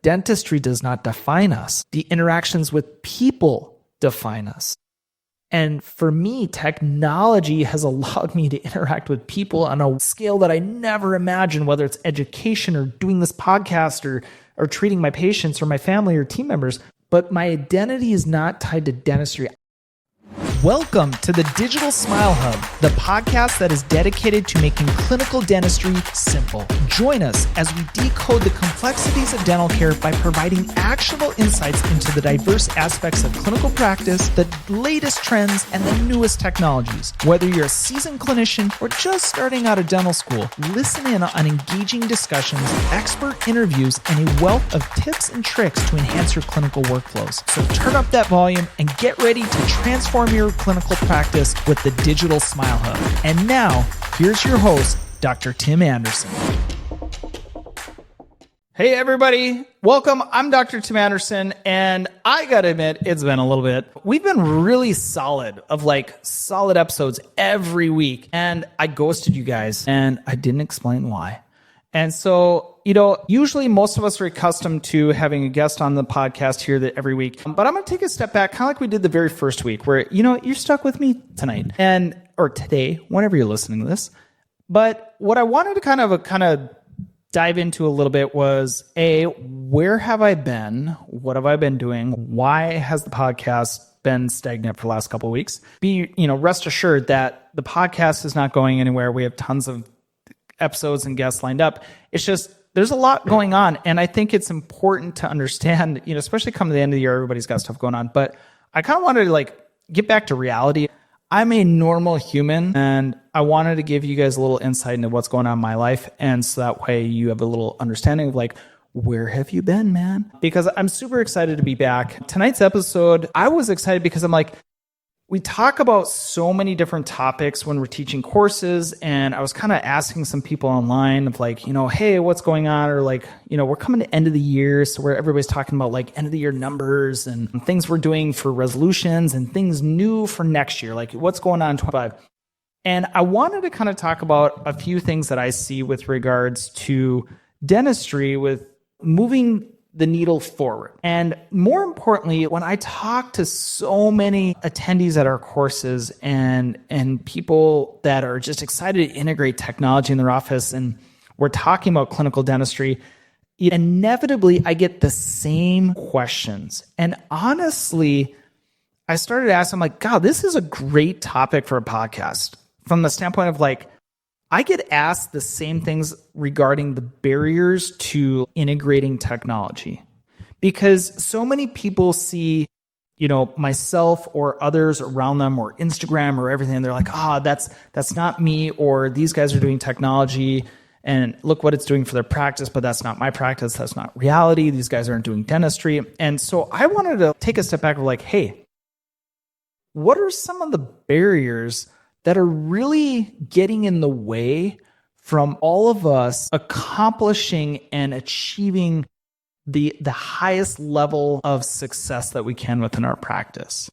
Dentistry does not define us. The interactions with people define us. And for me, technology has allowed me to interact with people on a scale that I never imagined, whether it's education or doing this podcast or treating my patients or my family or team members. But my identity is not tied to dentistry. Welcome to the Digital Smile Hub, the podcast that is dedicated to making clinical dentistry simple. Join us as we decode the complexities of dental care by providing actionable insights into the diverse aspects of clinical practice, the latest trends, and the newest technologies. Whether you're a seasoned clinician or just starting out of dental school, listen in on engaging discussions, expert interviews, and a wealth of tips and tricks to enhance your clinical workflows. So turn up that volume and get ready to transform your clinical practice with the Digital Smile Hub. And now, here's your host, Dr. Tim Anderson. Hey everybody, welcome. I'm Dr. Tim Anderson, and I gotta admit, it's been a little bit. We've been really solid episodes every week, and I ghosted you guys, and I didn't explain why. And so, usually most of us are accustomed to having a guest on the podcast here every week. But I'm going to take a step back, kind of like we did the very first week, where, you're stuck with me tonight or today, whenever you're listening to this. But what I wanted to kind of dive into a little bit was, A, where have I been? What have I been doing? Why has the podcast been stagnant for the last couple of weeks? B, rest assured that the podcast is not going anywhere. We have tons of episodes and guests lined up. It's just, there's a lot going on. And I think it's important to understand, especially come to the end of the year, everybody's got stuff going on. But I kind of wanted to get back to reality. I'm a normal human, and I wanted to give you guys a little insight into what's going on in my life. And so that way you have a little understanding of where have you been, man? Because I'm super excited to be back. Tonight's episode, I was excited because we talk about so many different topics when we're teaching courses, and I was kind of asking some people online of hey, what's going on? Or we're coming to end of the year, so where everybody's talking about end of the year numbers and things we're doing for resolutions and things new for next year, what's going on in 25. And I wanted to kind of talk about a few things that I see with regards to dentistry with moving the needle forward. And more importantly, when I talk to so many attendees at our courses and people that are just excited to integrate technology in their office, and we're talking about clinical dentistry, inevitably I get the same questions. And honestly, I started asking, God, this is a great topic for a podcast from the standpoint of I get asked the same things regarding the barriers to integrating technology, because so many people see, myself or others around them or Instagram or everything. And they're that's not me, or these guys are doing technology and look what it's doing for their practice, but that's not my practice. That's not reality. These guys aren't doing dentistry. And so I wanted to take a step back of hey, what are some of the barriers that are really getting in the way from all of us accomplishing and achieving the highest level of success that we can within our practice?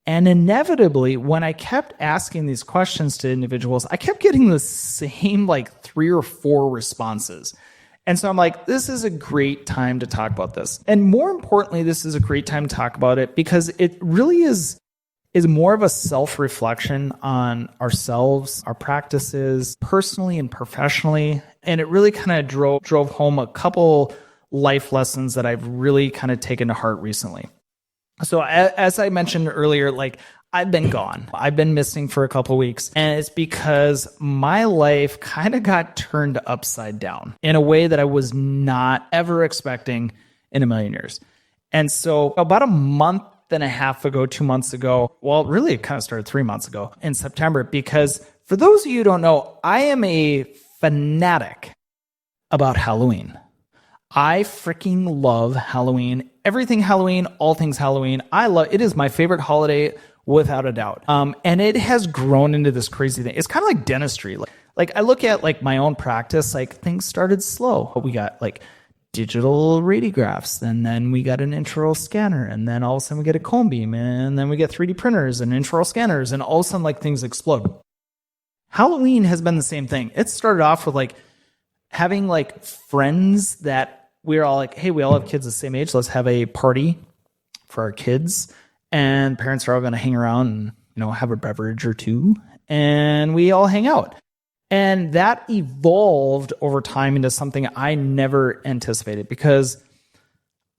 And inevitably, when I kept asking these questions to individuals, I kept getting the same 3 or 4 responses. And so I'm this is a great time to talk about this. And more importantly, this is a great time to talk about it because it really is more of a self-reflection on ourselves, our practices, personally and professionally. And it really kind of drove home a couple life lessons that I've really kind of taken to heart recently. So as I mentioned earlier, I've been gone. I've been missing for a couple weeks. And it's because my life kind of got turned upside down in a way that I was not ever expecting in a million years. And so about a month and a half ago, 2 months ago, well, really it kind of started 3 months ago in September, because for those of you who don't know, I am a fanatic about Halloween. I freaking love Halloween. Everything Halloween, all things Halloween. It is my favorite holiday without a doubt. And it has grown into this crazy thing. It's kind of like dentistry. I look at my own practice, things started slow. We got digital radiographs, and then we got an intraoral scanner, and then all of a sudden we get a cone beam, and then we get 3D printers and intraoral scanners, and all of a sudden things explode. Halloween has been the same thing. It started off with having friends that we were all like, hey, we all have kids the same age. Let's have a party for our kids. And parents are all going to hang around and, have a beverage or two. And we all hang out. And that evolved over time into something I never anticipated because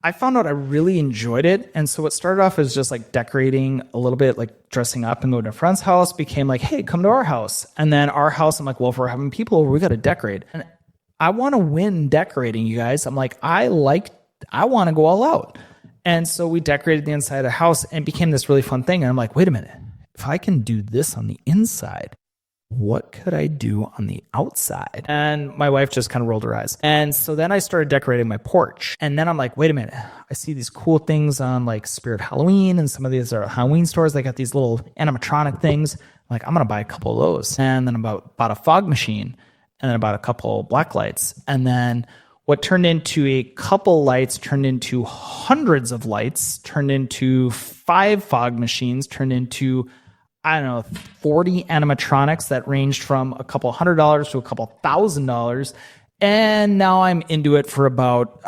I found out I really enjoyed it. And so what started off as just like decorating a little bit, like dressing up and going to a friend's house became like, hey, come to our house. And then our house, I'm like, well, if we're having people over, we got to decorate. And I want to win decorating, you guys. I'm like, I want to go all out. And so we decorated the inside of the house and it became this really fun thing. And I'm like, wait a minute, if I can do this on the inside, what could I do on the outside? And my wife just kind of rolled her eyes. And so then I started decorating my porch. And then I'm like, wait a minute, I see these cool things on like Spirit Halloween and some of these are Halloween stores. They got these little animatronic things. I'm like, I'm going to buy a couple of those. And then I bought a fog machine and then I bought a couple black lights. And then what turned into a couple lights turned into hundreds of lights, turned into 5 fog machines, turned into 40 animatronics that ranged from a couple $100 to a couple $1,000. And now I'm into it for about,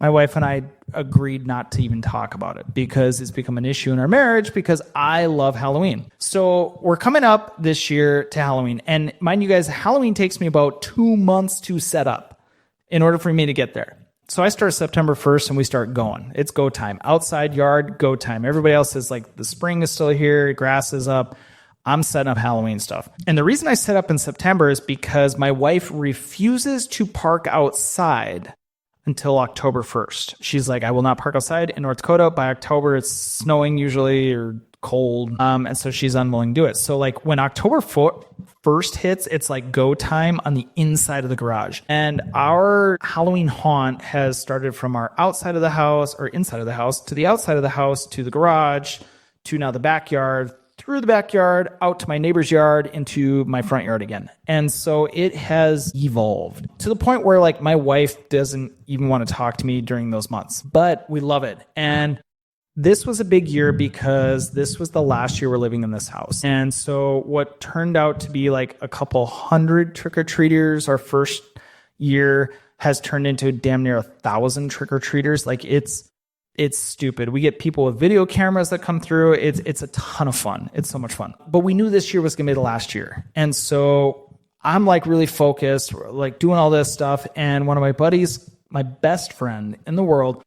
my wife and I agreed not to even talk about it because it's become an issue in our marriage because I love Halloween. So we're coming up this year to Halloween. And mind you guys, Halloween takes me about 2 months to set up in order for me to get there. So I start September 1st and we start going. It's go time. Outside yard, go time. Everybody else is like, the spring is still here, grass is up. I'm setting up Halloween stuff. And the reason I set up in September is because my wife refuses to park outside until October 1st. She's like, I will not park outside in North Dakota. By October, it's snowing usually or cold. And so she's unwilling to do it. So like when October 1st hits, it's like go time on the inside of the garage. And our Halloween haunt has started from our outside of the house or inside of the house to the outside of the house to the garage to now the backyard, through the backyard, out to my neighbor's yard, into my front yard again. And so it has evolved to the point where like my wife doesn't even want to talk to me during those months, but we love it. And this was a big year because this was the last year we're living in this house. And so what turned out to be like a couple hundred trick-or-treaters our first year has turned into damn near 1,000 trick-or-treaters. Like it's stupid. We get people with video cameras that come through. It's a ton of fun. It's so much fun. But we knew this year was going to be the last year. And so I'm like really focused, like doing all this stuff. And one of my buddies, my best friend in the world,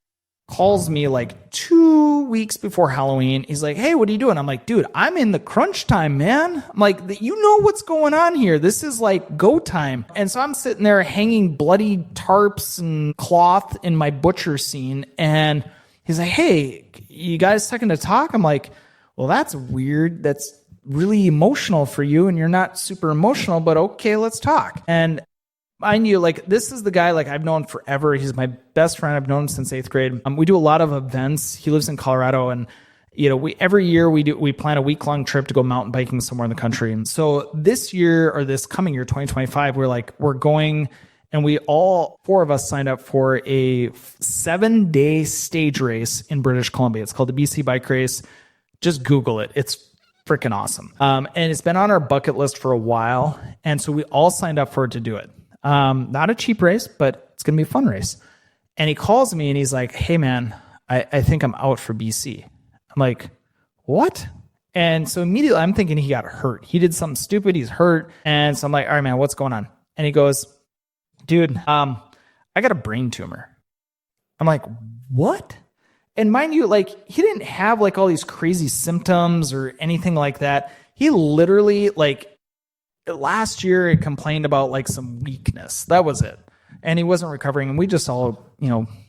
calls me like 2 weeks before Halloween. He's like, hey, what are you doing? I'm like, dude, I'm in the crunch time, man. I'm like, you know what's going on here. This is like go time. And so I'm sitting there hanging bloody tarps and cloth in my butcher scene. And he's like, hey, you guys a second to talk? I'm like, well, that's weird. That's really emotional for you. And you're not super emotional, but okay, let's talk. And I knew like, this is the guy like I've known forever. He's my best friend. I've known him since 8th grade. We do a lot of events. He lives in Colorado and every year we plan a week-long trip to go mountain biking somewhere in the country. And so this year or this coming year, 2025, we're going. And we all 4 of us signed up for a 7-day stage race in British Columbia. It's called the BC Bike Race. Just Google it. It's freaking awesome. And it's been on our bucket list for a while. And so we all signed up for it to do it. Not a cheap race, but it's going to be a fun race. And he calls me and he's like, hey man, I think I'm out for BC. I'm like, what? And so immediately I'm thinking he got hurt. He did something stupid. He's hurt. And so I'm like, all right, man, what's going on? And he goes, dude, I got a brain tumor. I'm like, what? And mind you, like, he didn't have like all these crazy symptoms or anything like that. He literally like last year he complained about like some weakness. That was it. And he wasn't recovering. And we just all,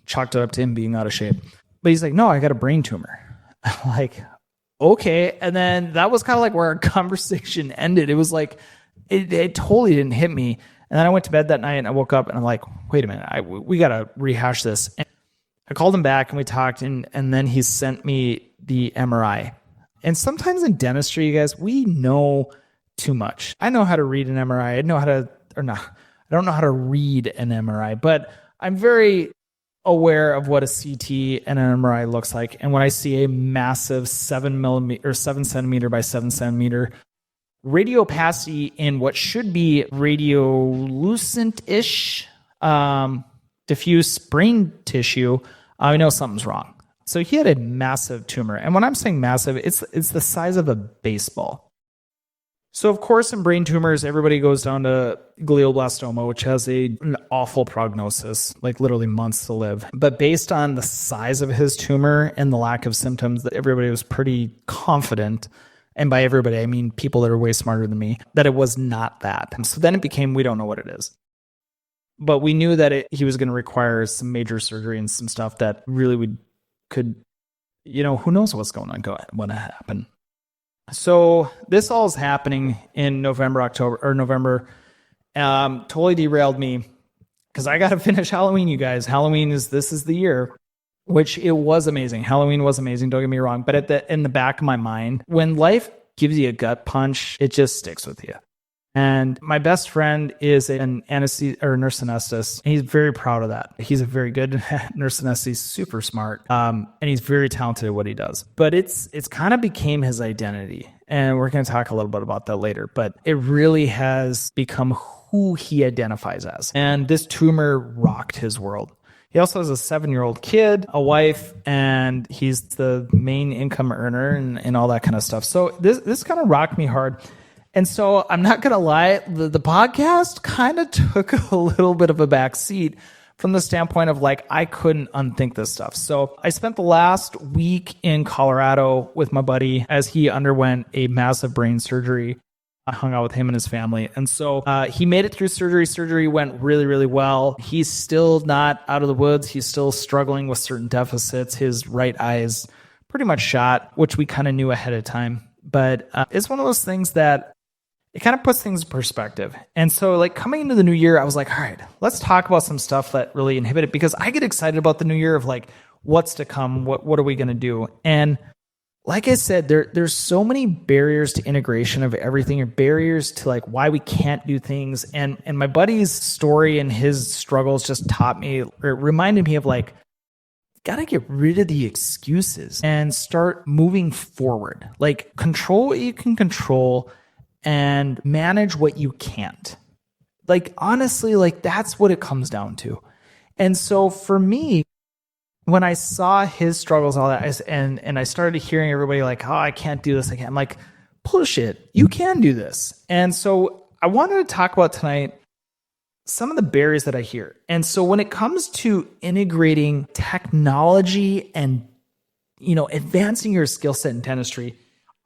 chalked it up to him being out of shape. But he's like, no, I got a brain tumor. I'm like, okay. And then that was kind of like where our conversation ended. It was like, it totally didn't hit me. And then I went to bed that night and I woke up and I'm like, wait a minute, we got to rehash this. And I called him back and we talked and then he sent me the MRI. And sometimes in dentistry, you guys, we know too much. I know how to read an MRI. I don't know how to read an MRI, but I'm very aware of what a CT and an MRI looks like. And when I see a massive 7 centimeter by 7 centimeter radio opacity in what should be radiolucent-ish, diffuse brain tissue, I know something's wrong. So he had a massive tumor. And when I'm saying massive, it's the size of a baseball. So of course, in brain tumors, everybody goes down to glioblastoma, which has an awful prognosis, like literally months to live. But based on the size of his tumor and the lack of symptoms, that everybody was pretty confident, and by everybody, I mean people that are way smarter than me, that it was not that. And so then it became, we don't know what it is. But we knew that he was going to require some major surgery and some stuff that really could, who knows what's going on, what happened. So this all is happening in November. Totally derailed me because I got to finish Halloween, you guys. This is the year, which it was amazing. Halloween was amazing. Don't get me wrong. But in the back of my mind, when life gives you a gut punch, it just sticks with you. And my best friend is an nurse anesthetist. And he's very proud of that. He's a very good nurse anesthetist. He's super smart. And he's very talented at what he does. But it's kind of became his identity. And we're going to talk a little bit about that later. But it really has become who he identifies as. And this tumor rocked his world. He also has a 7-year-old kid, a wife, and he's the main income earner and all that kind of stuff. So this kind of rocked me hard. And so I'm not going to lie, the podcast kind of took a little bit of a back seat from the standpoint of like, I couldn't unthink this stuff. So I spent the last week in Colorado with my buddy as he underwent a massive brain surgery. I hung out with him and his family. And so he made it through surgery. Surgery went really, really well. He's still not out of the woods. He's still struggling with certain deficits. His right eye is pretty much shot, which we kind of knew ahead of time. But it's one of those things that it kind of puts things in perspective. And so like coming into the new year, I was like, all right, let's talk about some stuff that really inhibit it, because I get excited about the new year of like, what's to come? What are we going to do? And like I said, there's so many barriers to integration of everything, or barriers to like why we can't do things. And my buddy's story and his struggles just taught me, or reminded me of like, got to get rid of the excuses and start moving forward. Like control what you can control and manage what you can't. Like, honestly, like that's what it comes down to. And so for me, when I saw his struggles, all that, and I started hearing everybody like, oh, I can't do this. I'm like, bullshit, you can do this. And so I wanted to talk about tonight some of the barriers that I hear. And so when it comes to integrating technology and, advancing your skill set in dentistry,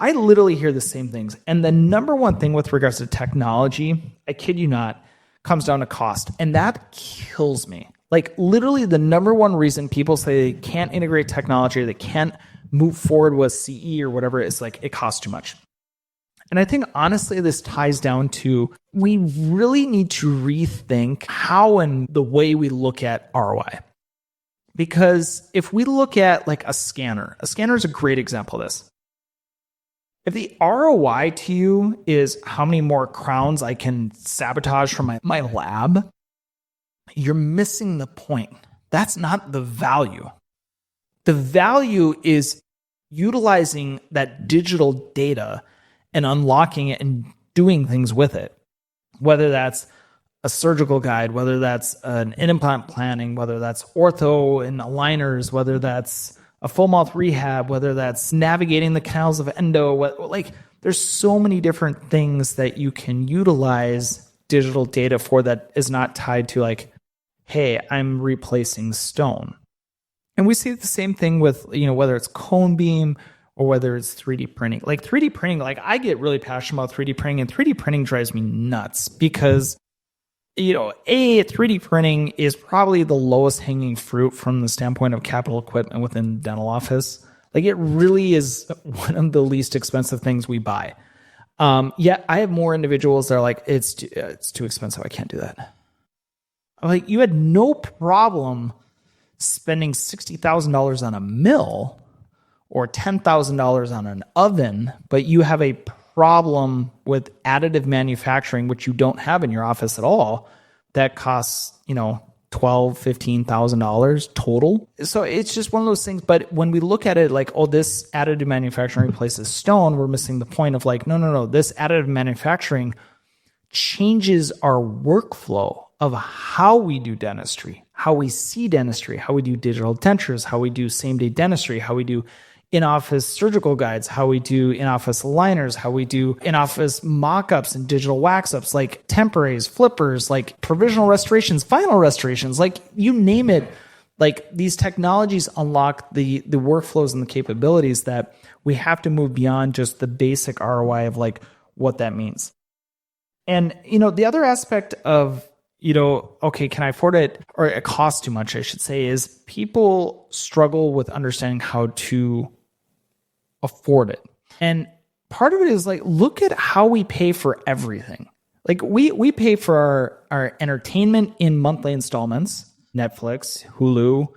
I literally hear the same things. And the number one thing with regards to technology, I kid you not, comes down to cost. And that kills me. Like literally the number one reason people say they can't integrate technology or they can't move forward with CE or whatever is like it costs too much. And I think honestly, this ties down to we really need to rethink how and the way we look at ROI. Because if we look at like a scanner is a great example of this. If the ROI to you is how many more crowns I can sabotage from my lab, you're missing the point. That's not the value. The value is utilizing that digital data and unlocking it and doing things with it. Whether that's a surgical guide, whether that's an implant planning, whether that's ortho and aligners, whether that's a full mouth rehab, whether that's navigating the canals of endo, like there's so many different things that you can utilize digital data for that is not tied to like, hey, I'm replacing stone. And we see the same thing with, whether it's cone beam or whether it's 3D printing. Like 3D printing, like I get really passionate about 3D printing, and 3D printing drives me nuts because 3D printing is probably the lowest hanging fruit from the standpoint of capital equipment within dental office. Like it really is one of the least expensive things we buy. Yet I have more individuals that are like, it's too expensive. I can't do that. I'm like, you had no problem spending $60,000 on a mill or $10,000 on an oven, but you have a problem with additive manufacturing, which you don't have in your office at all, that costs, $12,000, $15,000 total. So it's just one of those things. But when we look at it like, oh, this additive manufacturing replaces stone, we're missing the point of like, no. This additive manufacturing changes our workflow of how we do dentistry, how we see dentistry, how we do digital dentures, how we do same-day dentistry, how we do in-office surgical guides, how we do in-office aligners, how we do in-office mock-ups and digital wax-ups, like temporaries, flippers, like provisional restorations, final restorations, like you name it. Like these technologies unlock the workflows and the capabilities that we have to move beyond just the basic ROI of like what that means. And, the other aspect of, okay, can I afford it? Or it costs too much, I should say, is people struggle with understanding how to afford it. And part of it is like, look at how we pay for everything. Like we pay for our entertainment in monthly installments, Netflix, Hulu,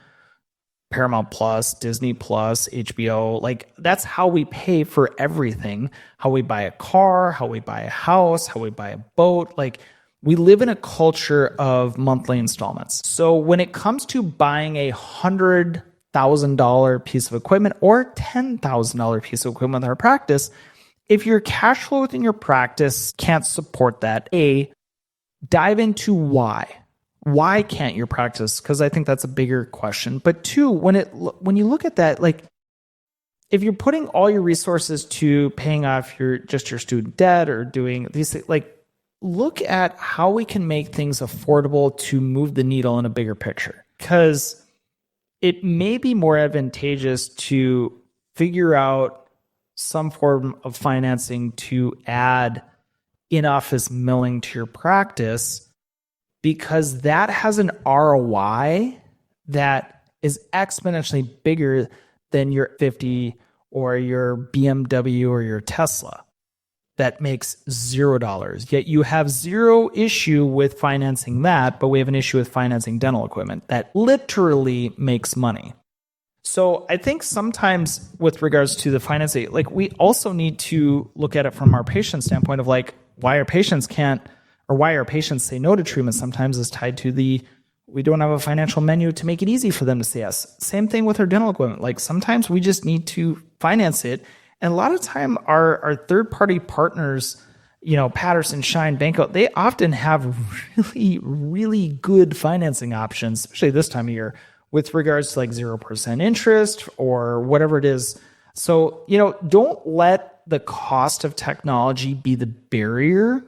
Paramount Plus, Disney Plus, HBO. Like that's how we pay for everything. How we buy a car, how we buy a house, how we buy a boat. Like we live in a culture of monthly installments. So when it comes to buying $100,000 piece of equipment or $10,000 piece of equipment in our practice, if your cash flow within your practice can't support that, dive into why. Why can't your practice? Because I think that's a bigger question. But two, when you look at that, like if you're putting all your resources to paying off your student debt or doing these things, like look at how we can make things affordable to move the needle in a bigger picture. Because it may be more advantageous to figure out some form of financing to add in-office milling to your practice, because that has an ROI that is exponentially bigger than your 50 or your BMW or your Tesla that makes $0. Yet you have zero issue with financing that, but we have an issue with financing dental equipment that literally makes money. So I think sometimes with regards to the financing, like we also need to look at it from our patient standpoint of like why our patients say no to treatment sometimes is tied to we don't have a financial menu to make it easy for them to say yes. Same thing with our dental equipment. Like sometimes we just need to finance it. And a lot of time our third-party partners, Patterson, Shine, Banco, they often have really, really good financing options, especially this time of year, with regards to like 0% interest or whatever it is. So, don't let the cost of technology be the barrier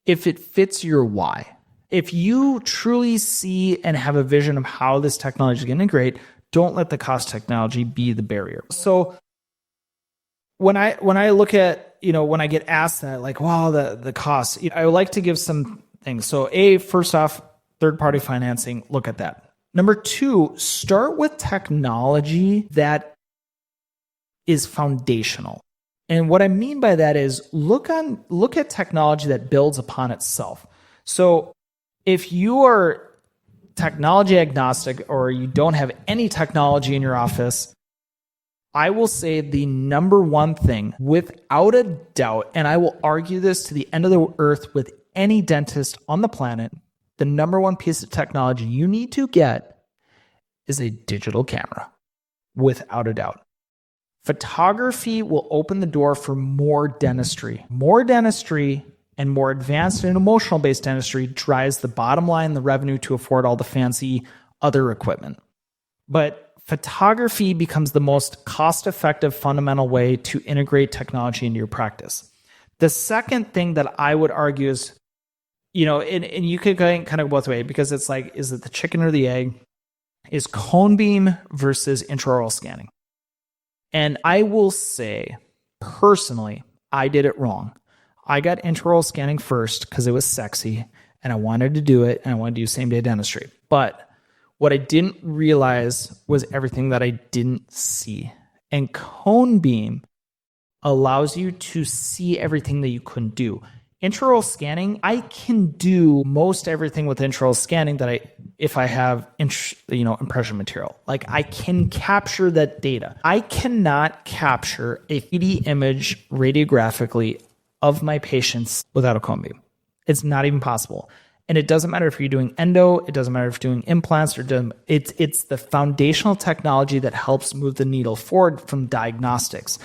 if it fits your why. If you truly see and have a vision of how this technology is going to integrate, don't let the cost of technology be the barrier. So when I look at, when I get asked that, like, wow, the cost, I would like to give some things. So first off, third-party financing, look at that. Number two, start with technology that is foundational. And what I mean by that is look at technology that builds upon itself. So if you are technology agnostic or you don't have any technology in your office, I will say the number one thing, without a doubt, and I will argue this to the end of the earth with any dentist on the planet, the number one piece of technology you need to get is a digital camera, without a doubt. Photography will open the door for more dentistry. More dentistry and more advanced and emotional-based dentistry drives the bottom line, the revenue to afford all the fancy other equipment. But photography becomes the most cost-effective fundamental way to integrate technology into your practice. The second thing that I would argue is, and you could kind of go both ways, because it's like, is it the chicken or the egg? Is cone beam versus intraoral scanning? And I will say, personally, I did it wrong. I got intraoral scanning first because it was sexy and I wanted to do it and I wanted to do same-day dentistry. But what I didn't realize was everything that I didn't see. And cone beam allows you to see everything that you couldn't do. Intraoral scanning, I can do most everything with intraoral scanning if I have impression material. Like I can capture that data. I cannot capture a 3D image radiographically of my patients without a cone beam. It's not even possible. And it doesn't matter if you're doing endo, it doesn't matter if you're doing implants it's the foundational technology that helps move the needle forward from diagnostics.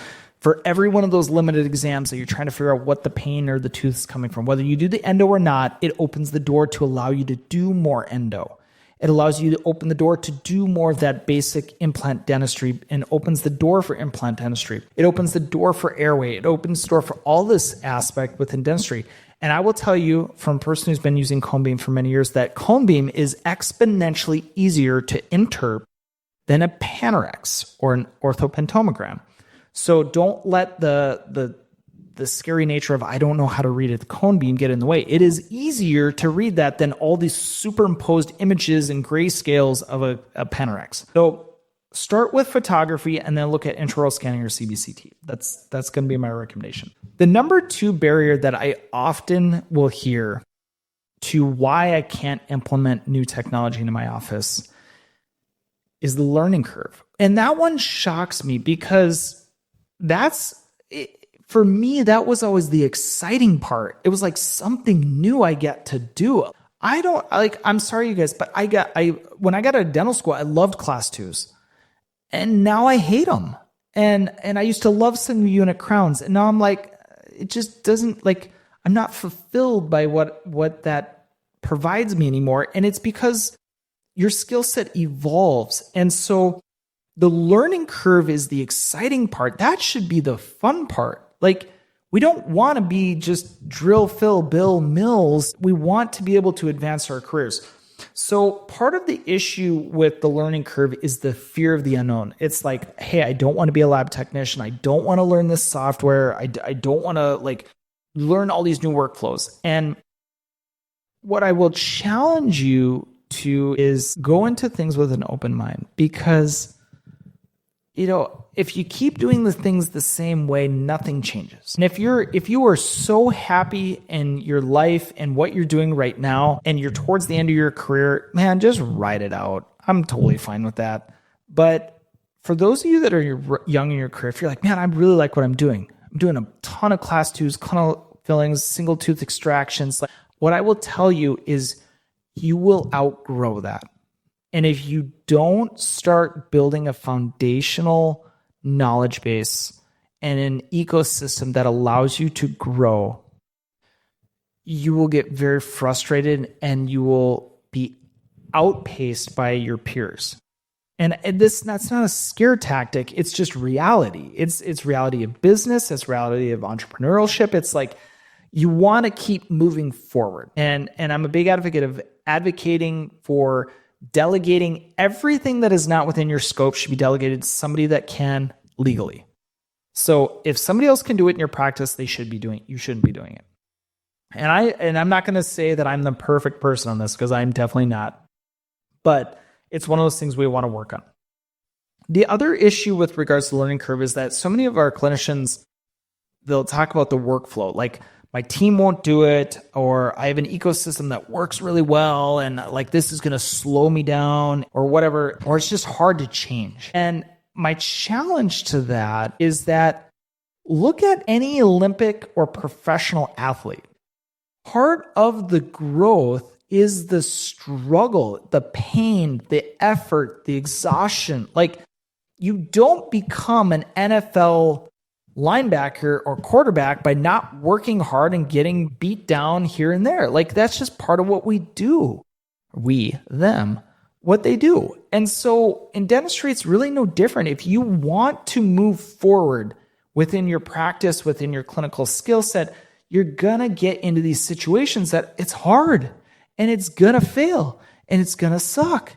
for every one of those limited exams that you're trying to figure out what the pain or the tooth is coming from, whether you do the endo or not, it opens the door to allow you to do more endo. It allows you to open the door to do more of that basic implant dentistry and opens the door for implant dentistry. It opens the door for airway. It opens the door for all this aspect within dentistry. And I will tell you from a person who's been using cone beam for many years that cone beam is exponentially easier to interp than a Panorex or an orthopentomogram. So don't let the scary nature of I don't know how to read it, the cone beam get in the way. It is easier to read that than all these superimposed images and grayscales of a Panorex. So start with photography and then look at intraoral scanning or CBCT. That's going to be my recommendation. The number 2 barrier that I often will hear to why I can't implement new technology into my office is the learning curve. And that one shocks me because for me, that was always the exciting part. It was like something new I get to do. I'm sorry, you guys, but when I got out of dental school, I loved class 2s. And now I hate them. And I used to love single unit crowns. And now I'm like, it just doesn't, like, I'm not fulfilled by what that provides me anymore. And it's because your skill set evolves. And so the learning curve is the exciting part. That should be the fun part. Like, we don't want to be just drill, fill, bill, mills. We want to be able to advance our careers. So part of the issue with the learning curve is the fear of the unknown. It's like, hey, I don't want to be a lab technician. I don't want to learn this software. I don't want to learn all these new workflows. And what I will challenge you to is go into things with an open mind, because if you keep doing the things the same way, nothing changes. And if you are so happy in your life and what you're doing right now, and you're towards the end of your career, man, just ride it out. I'm totally fine with that. But for those of you that are young in your career, if you're like, man, I really like what I'm doing a ton of class 2s, conical fillings, single tooth extractions. What I will tell you is you will outgrow that. And if you don't start building a foundational knowledge base and an ecosystem that allows you to grow, you will get very frustrated and you will be outpaced by your peers. And that's not a scare tactic. It's just reality. It's reality of business. It's reality of entrepreneurship. It's like you want to keep moving forward. And I'm a big advocate of advocating for delegating. Everything that is not within your scope should be delegated to somebody that can legally. So if somebody else can do it in your practice, you shouldn't be doing it. And I'm not going to say that I'm the perfect person on this, because I'm definitely not. But it's one of those things we want to work on. The other issue with regards to the learning curve is that so many of our clinicians, they'll talk about the workflow, like my team won't do it, or I have an ecosystem that works really well, and like this is going to slow me down, or whatever, or it's just hard to change. And my challenge to that is that look at any Olympic or professional athlete. Part of the growth is the struggle, the pain, the effort, the exhaustion. Like, you don't become an NFL linebacker or quarterback by not working hard and getting beat down here and there. Like, that's just part of what we do. What they do. And so in dentistry, it's really no different. If you want to move forward within your practice, within your clinical skill set, you're going to get into these situations that it's hard and it's going to fail and it's going to suck.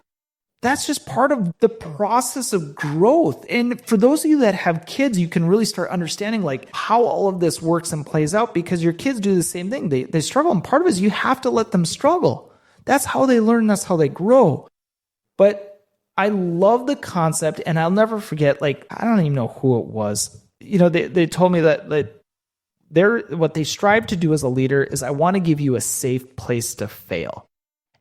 That's just part of the process of growth. And for those of you that have kids, you can really start understanding like how all of this works and plays out, because your kids do the same thing. They struggle. And part of it is you have to let them struggle. That's how they learn. That's how they grow. But I love the concept, and I'll never forget, like, I don't even know who it was. They told me that what they strive to do as a leader is, I want to give you a safe place to fail.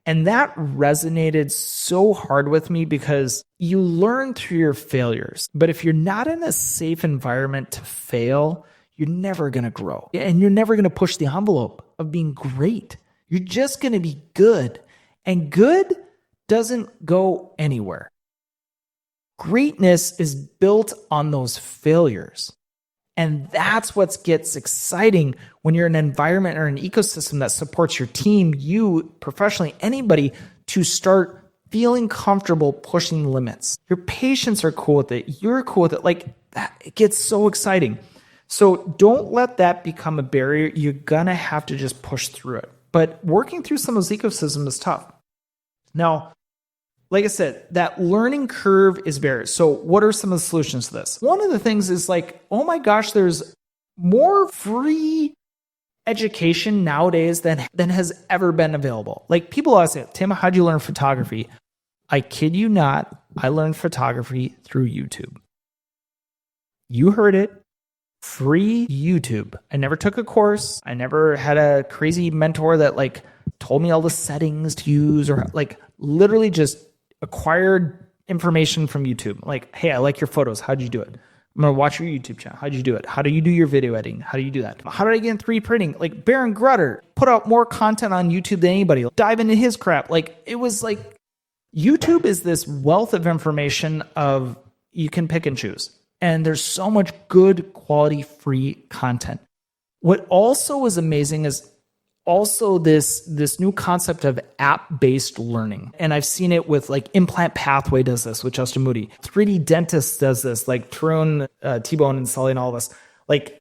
And that resonated so hard with me, because you learn through your failures. But if you're not in a safe environment to fail, you're never going to grow. And you're never going to push the envelope of being great. You're just going to be good. And good doesn't go anywhere. Greatness is built on those failures. And that's what gets exciting when you're in an environment or an ecosystem that supports your team, you professionally, anybody, to start feeling comfortable pushing the limits. Your patients are cool with it. You're cool with it. Like that, it gets so exciting. So don't let that become a barrier. You're going to have to just push through it. But working through some of those ecosystems is tough. Now, like I said, that learning curve is varied. So what are some of the solutions to this? One of the things is like, oh my gosh, there's more free education nowadays than has ever been available. Like people always say, Tim, how'd you learn photography? I kid you not, I learned photography through YouTube. You heard it. Free YouTube. I never took a course. I never had a crazy mentor that like told me all the settings to use or like literally just acquired information from YouTube. Like, hey, I like your photos. How'd you do it? I'm going to watch your YouTube channel. How'd you do it? How do you do your video editing? How do you do that? How did I get in 3D printing? Like Baron Grutter put out more content on YouTube than anybody. Dive into his crap. Like it was like YouTube is this wealth of information of you can pick and choose. And there's so much good quality free content. What also is amazing is also this new concept of app-based learning. And I've seen it with like Implant Pathway does this with Justin Moody. 3D Dentist does this, like Tarun, T-Bone, and Sully and all of us. Like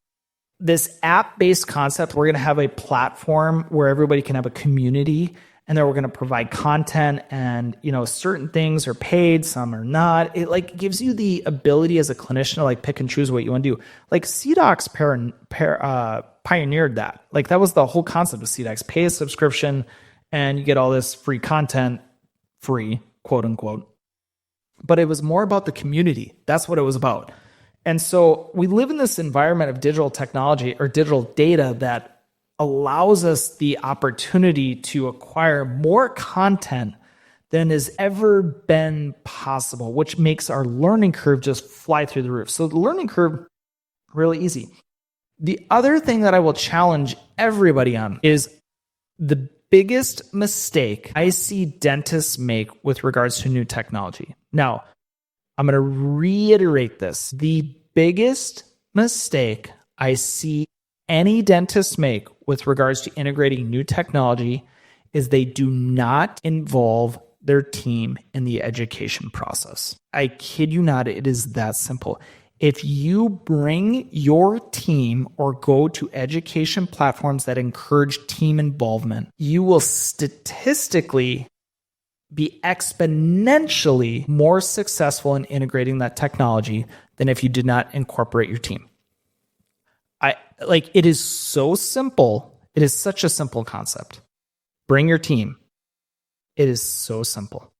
this app-based concept, we're going to have a platform where everybody can have a community and then we're going to provide content and, you know, certain things are paid, some are not. It like gives you the ability as a clinician to like pick and choose what you want to do. Like CDocs pioneered that. Like that was the whole concept of CDocs. Pay a subscription and you get all this free content, free, quote unquote. But it was more about the community. That's what it was about. And so we live in this environment of digital technology or digital data that allows us the opportunity to acquire more content than has ever been possible, which makes our learning curve just fly through the roof. So the learning curve, really easy. The other thing that I will challenge everybody on is the biggest mistake I see dentists make with regards to new technology. Now, I'm going to reiterate this. The biggest mistake I see any dentist make with regards to integrating new technology is they do not involve their team in the education process. I kid you not, it is that simple. If you bring your team or go to education platforms that encourage team involvement, you will statistically be exponentially more successful in integrating that technology than if you did not incorporate your team. It is so simple. It is such a simple concept. Bring your team. It is so simple.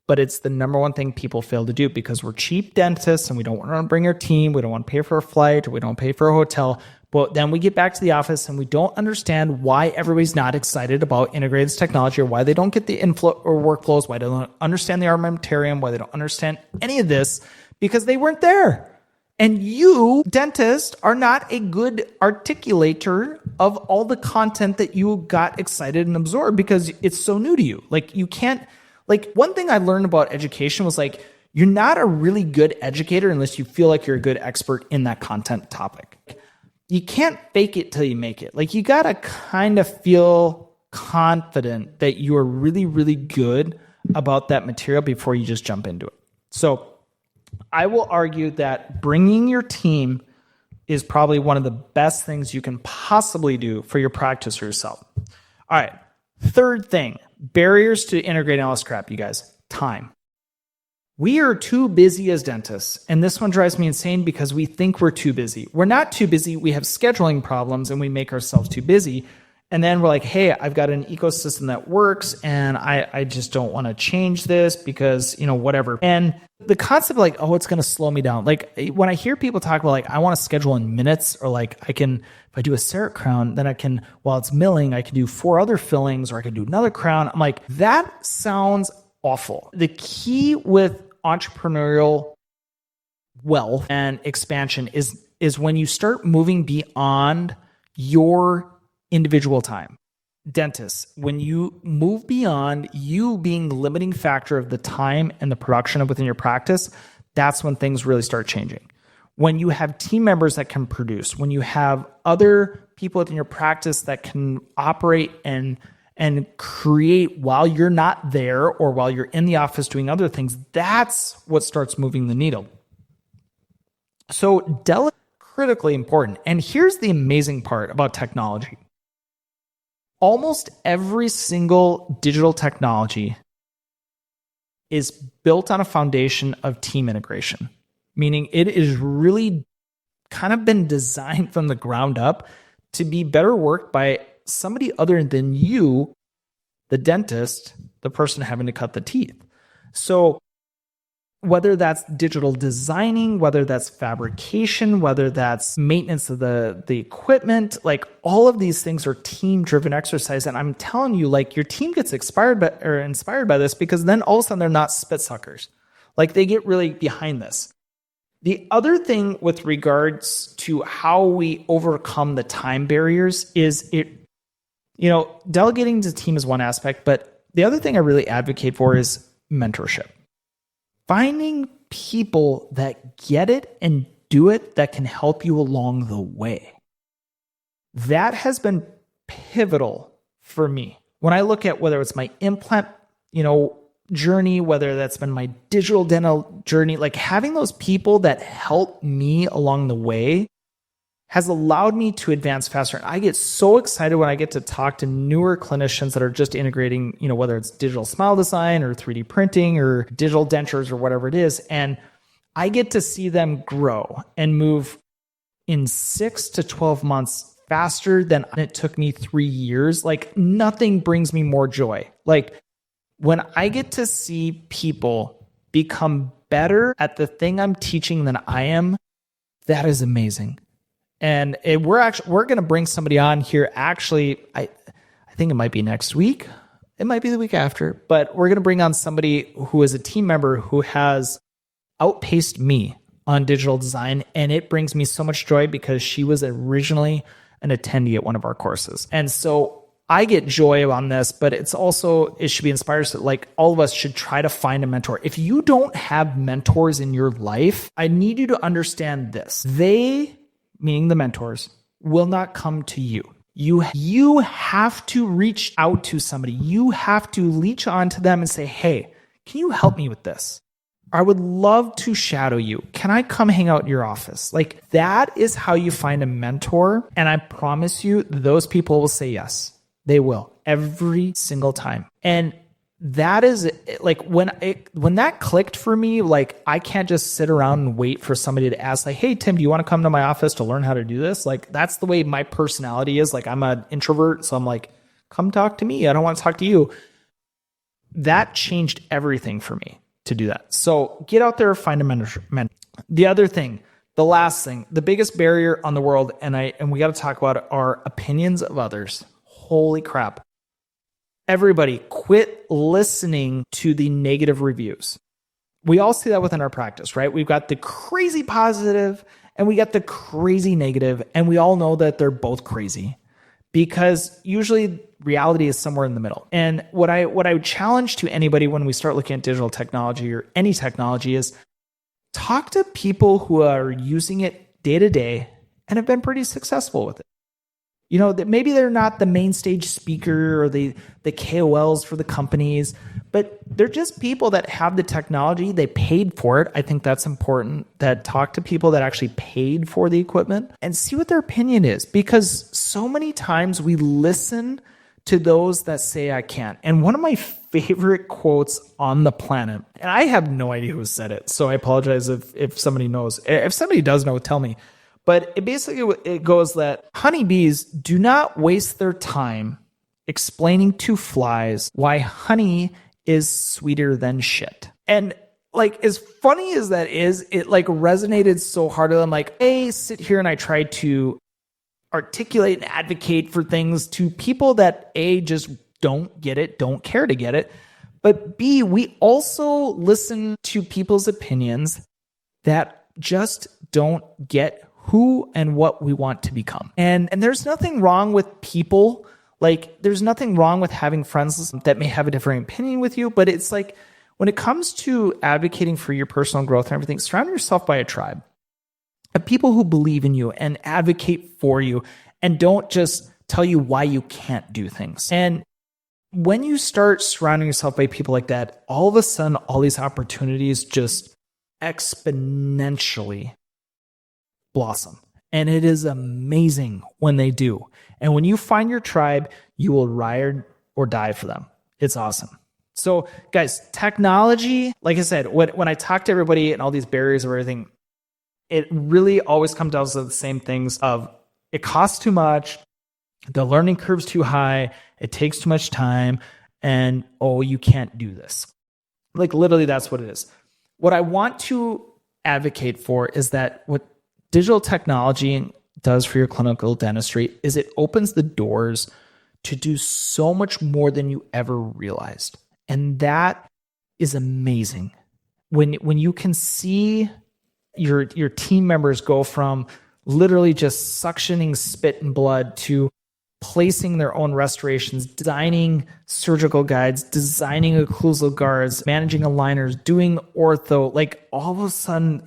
But it's the number one thing people fail to do because we're cheap dentists and we don't want to bring our team. We don't want to pay for a flight or we don't pay for a hotel. But then we get back to the office and we don't understand why everybody's not excited about integrating this technology or why they don't get the inflow or workflows, why they don't understand the armamentarium, why they don't understand any of this because they weren't there. And you, dentists, are not a good articulator of all the content that you got excited and absorbed because it's so new to you. Like you can't, like one thing I learned about education was like, you're not a really good educator unless you feel like you're a good expert in that content topic. You can't fake it till you make it. Like you got to kind of feel confident that you are really, really good about that material before you just jump into it. So I will argue that bringing your team is probably one of the best things you can possibly do for your practice or yourself. All right. Third thing, barriers to integrating all this crap, you guys. Time. We are too busy as dentists, and this one drives me insane because we think we're too busy. We're not too busy. We have scheduling problems, and we make ourselves too busy. And then we're like, hey, I've got an ecosystem that works, and I just don't want to change this because, you know, whatever. And the concept of like, oh, it's going to slow me down. Like when I hear people talk about like, I want to schedule in minutes or like I can, if I do a CEREC crown, then I can, while it's milling, I can do 4 other fillings or I can do another crown. I'm like, that sounds awful. The key with entrepreneurial wealth and expansion is when you start moving beyond your individual time. Dentists, when you move beyond you being the limiting factor of the time and the production within your practice, that's when things really start changing. when you have team members that can produce, when you have other people within your practice that can operate and create while you're not there or while you're in the office doing other things, that's what starts moving the needle. So delegation is critically important. And here's the amazing part about technology. Almost every single digital technology is built on a foundation of team integration, meaning it is really kind of been designed from the ground up to be better worked by somebody other than you, the dentist, the person having to cut the teeth. So whether that's digital designing, whether that's fabrication, whether that's maintenance of the equipment, like all of these things are team-driven exercise. And I'm telling you, like your team gets inspired by this because then all of a sudden they're not spit suckers. Like they get really behind this. The other thing with regards to how we overcome the time barriers is delegating to the team is one aspect, but the other thing I really advocate for is mentorship. Finding people that get it and do it that can help you along the way. That has been pivotal for me. When I look at whether it's my implant, journey, whether that's been my digital dental journey, like having those people that help me along the way has allowed me to advance faster. And I get so excited when I get to talk to newer clinicians that are just integrating, whether it's digital smile design or 3D printing or digital dentures or whatever it is. And I get to see them grow and move in 6 to 12 months faster than it took me 3 years. Like nothing brings me more joy. Like when I get to see people become better at the thing I'm teaching than I am, that is amazing. And we're going to bring somebody on here. Actually, I think it might be next week. It might be the week after, but we're going to bring on somebody who is a team member who has outpaced me on digital design. And it brings me so much joy because she was originally an attendee at one of our courses. And so I get joy on this, but it should be inspired. So like all of us should try to find a mentor. If you don't have mentors in your life, I need you to understand this. They, meaning the mentors, will not come to you. You have to reach out to somebody. You have to leech onto them and say, hey, can you help me with this? I would love to shadow you. Can I come hang out in your office? Like that is how you find a mentor. And I promise you, those people will say yes. They will every single time. And that is like when that clicked for me, like I can't just sit around and wait for somebody to ask like, hey, Tim, do you want to come to my office to learn how to do this? Like that's the way my personality is. Like I'm an introvert. So I'm like, come talk to me. I don't want to talk to you. That changed everything for me to do that. So get out there, find a mentor. The other thing, the last thing, the biggest barrier on the world, and we got to talk about it, are opinions of others. Holy crap. Everybody quit listening to the negative reviews. We all see that within our practice, right? We've got the crazy positive and we got the crazy negative, and we all know that they're both crazy because usually reality is somewhere in the middle. And what I would challenge to anybody when we start looking at digital technology or any technology is talk to people who are using it day to day and have been pretty successful with it. That maybe they're not the main stage speaker or the KOLs for the companies, but they're just people that have the technology. They paid for it. I think that's important, that talk to people that actually paid for the equipment and see what their opinion is, because so many times we listen to those that say I can't. And one of my favorite quotes on the planet, and I have no idea who said it, so I apologize if somebody knows. If somebody does know, tell me. But it goes that honeybees do not waste their time explaining to flies why honey is sweeter than shit. And like, as funny as that is, it like resonated so hard. I'm like, A, sit here and I try to articulate and advocate for things to people that A, just don't get it, don't care to get it. But B, we also listen to people's opinions that just don't get who and what we want to become. And there's nothing wrong with people. Like there's nothing wrong with having friends that may have a different opinion with you, but it's like when it comes to advocating for your personal growth and everything, surround yourself by a tribe. Have people who believe in you and advocate for you and don't just tell you why you can't do things. And when you start surrounding yourself by people like that, all of a sudden, all these opportunities just exponentially blossom. And it is amazing when they do. And when you find your tribe, you will ride or die for them. It's awesome. So guys, technology, like I said, when I talk to everybody and all these barriers of everything, it really always comes down to the same things of it costs too much, the learning curve's too high, it takes too much time, and you can't do this. Like literally that's what it is. What I want to advocate for is that what digital technology does for your clinical dentistry is it opens the doors to do so much more than you ever realized. And that is amazing. When you can see your team members go from literally just suctioning spit and blood to placing their own restorations, designing surgical guides, designing occlusal guards, managing aligners, doing ortho, like all of a sudden,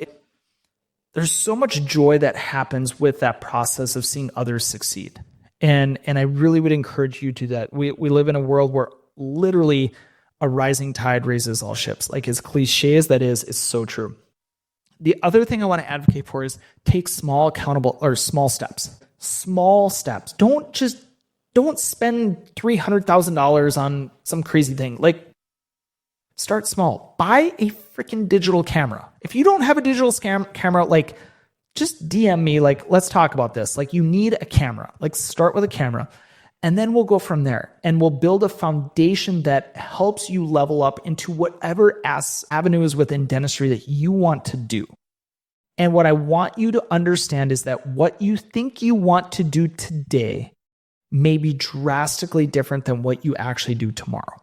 there's so much joy that happens with that process of seeing others succeed. And I really would encourage you to do that. We live in a world where literally a rising tide raises all ships. Like as cliche as that is, it's so true. The other thing I want to advocate for is take small steps. Small steps. Don't spend $300,000 on some crazy thing. Like start small. Buy a freaking digital camera. If you don't have a digital camera, like just DM me, like let's talk about this. Like you need a camera. Like start with a camera. And then we'll go from there and we'll build a foundation that helps you level up into whatever avenue is within dentistry that you want to do. And what I want you to understand is that what you think you want to do today may be drastically different than what you actually do tomorrow.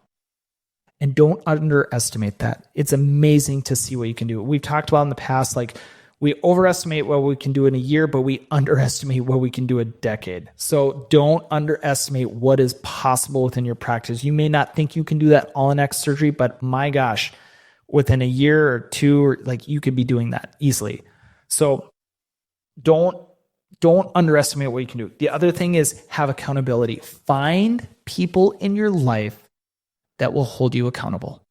And don't underestimate that. It's amazing to see what you can do. We've talked about in the past, like we overestimate what we can do in a year, but we underestimate what we can do in a decade. So don't underestimate what is possible within your practice. You may not think you can do that all in X surgery, but my gosh, within a year or two, like you could be doing that easily. So don't underestimate what you can do. The other thing is have accountability. Find people in your life that will hold you accountable.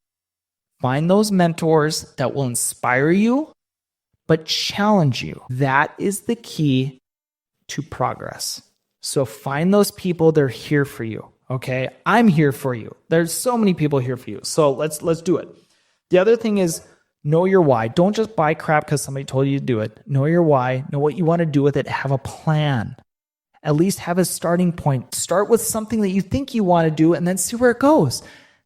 Find those mentors that will inspire you, but challenge you. That is the key to progress. So find those people, they're here for you. Okay. I'm here for you. There's so many people here for you. So let's do it. The other thing is know your why. Don't just buy crap because somebody told you to do it. Know your why. Know what you want to do with it. Have a plan. At least have a starting point. Start with something that you think you want to do and then see where it goes.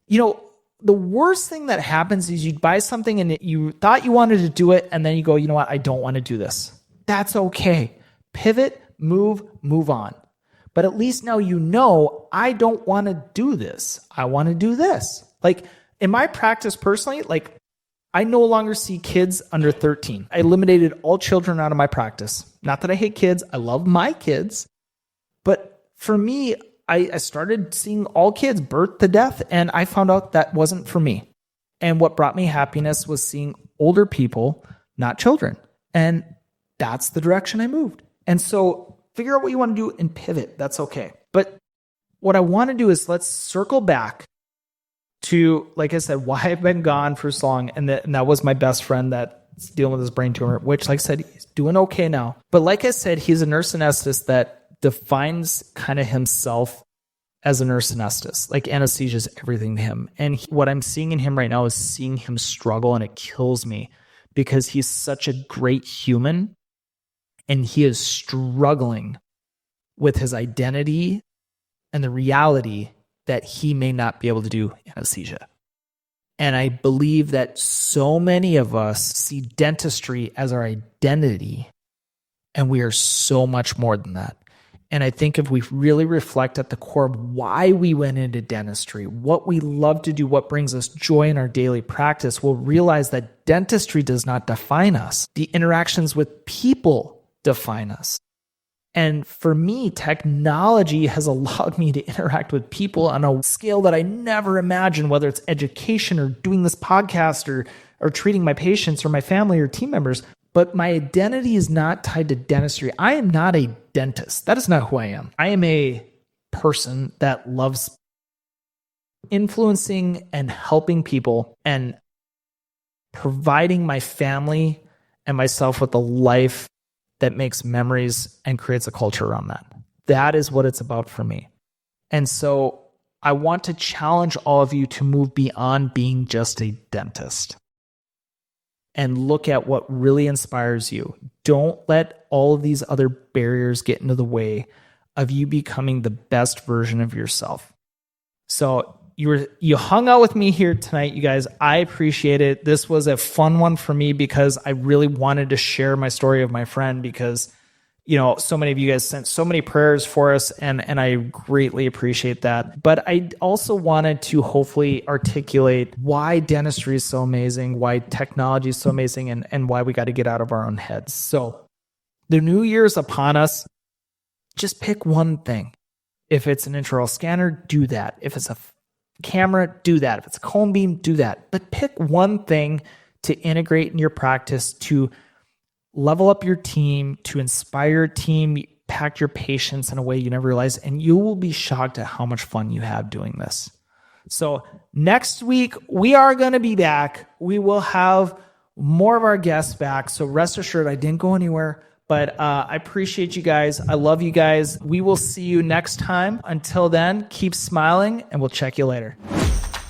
You know, the worst thing that happens is you buy something and you thought you wanted to do it and then you go, you know what? I don't want to do this. That's okay. Pivot, move on. But at least now you know, I don't want to do this. I want to do this. Like in my practice personally, like I no longer see kids under 13. I eliminated all children out of my practice. Not that I hate kids. I love my kids. But for me, I started seeing all kids birth to death, and I found out that wasn't for me. And what brought me happiness was seeing older people, not children. And that's the direction I moved. And so figure out what you want to do and pivot. That's okay. But what I want to do is let's circle back to, like I said, why I've been gone for so long. And that was my best friend that's dealing with his brain tumor, which, like I said, he's doing okay now. But like I said, he's a nurse anesthetist that defines kind of himself as a nurse anesthetist. Like anesthesia is everything to him. And what I'm seeing in him right now is seeing him struggle, and it kills me because he's such a great human and he is struggling with his identity and the reality that he may not be able to do anesthesia. And I believe that so many of us see dentistry as our identity, and we are so much more than that. And I think if we really reflect at the core of why we went into dentistry, what we love to do, what brings us joy in our daily practice, we'll realize that dentistry does not define us. The interactions with people define us. And for me, technology has allowed me to interact with people on a scale that I never imagined, whether it's education or doing this podcast or treating my patients or my family or team members. but my identity is not tied to dentistry. I am not a dentist. That is not who I am. I am a person that loves influencing and helping people and providing my family and myself with a life that makes memories and creates a culture around that. That is what it's about for me. And so I want to challenge all of you to move beyond being just a dentist and look at what really inspires you. Don't let all of these other barriers get into the way of you becoming the best version of yourself. So you hung out with me here tonight, you guys. I appreciate it. This was a fun one for me because I really wanted to share my story of my friend because, so many of you guys sent so many prayers for us and I greatly appreciate that. But I also wanted to hopefully articulate why dentistry is so amazing, why technology is so amazing, and why we got to get out of our own heads. So the new year is upon us. Just pick one thing. If it's an intraoral scanner, do that. If it's a camera, do that. If it's a cone beam, do that. But pick one thing to integrate in your practice to level up your team, to inspire your team, impact your patients in a way you never realized, and you will be shocked at how much fun you have doing this. So next week, we are going to be back. We will have more of our guests back. So rest assured, I didn't go anywhere. But I appreciate you guys. I love you guys. We will see you next time. Until then, keep smiling, and we'll check you later.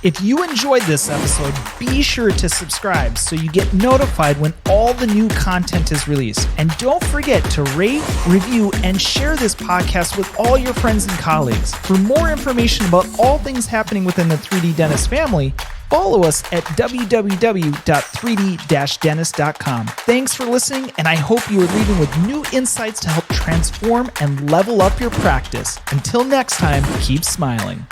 If you enjoyed this episode, be sure to subscribe so you get notified when all the new content is released. And don't forget to rate, review, and share this podcast with all your friends and colleagues. For more information about all things happening within the 3D Dentist family, follow us at www.3d-dentist.com. Thanks for listening, and I hope you are leaving with new insights to help transform and level up your practice. Until next time, keep smiling.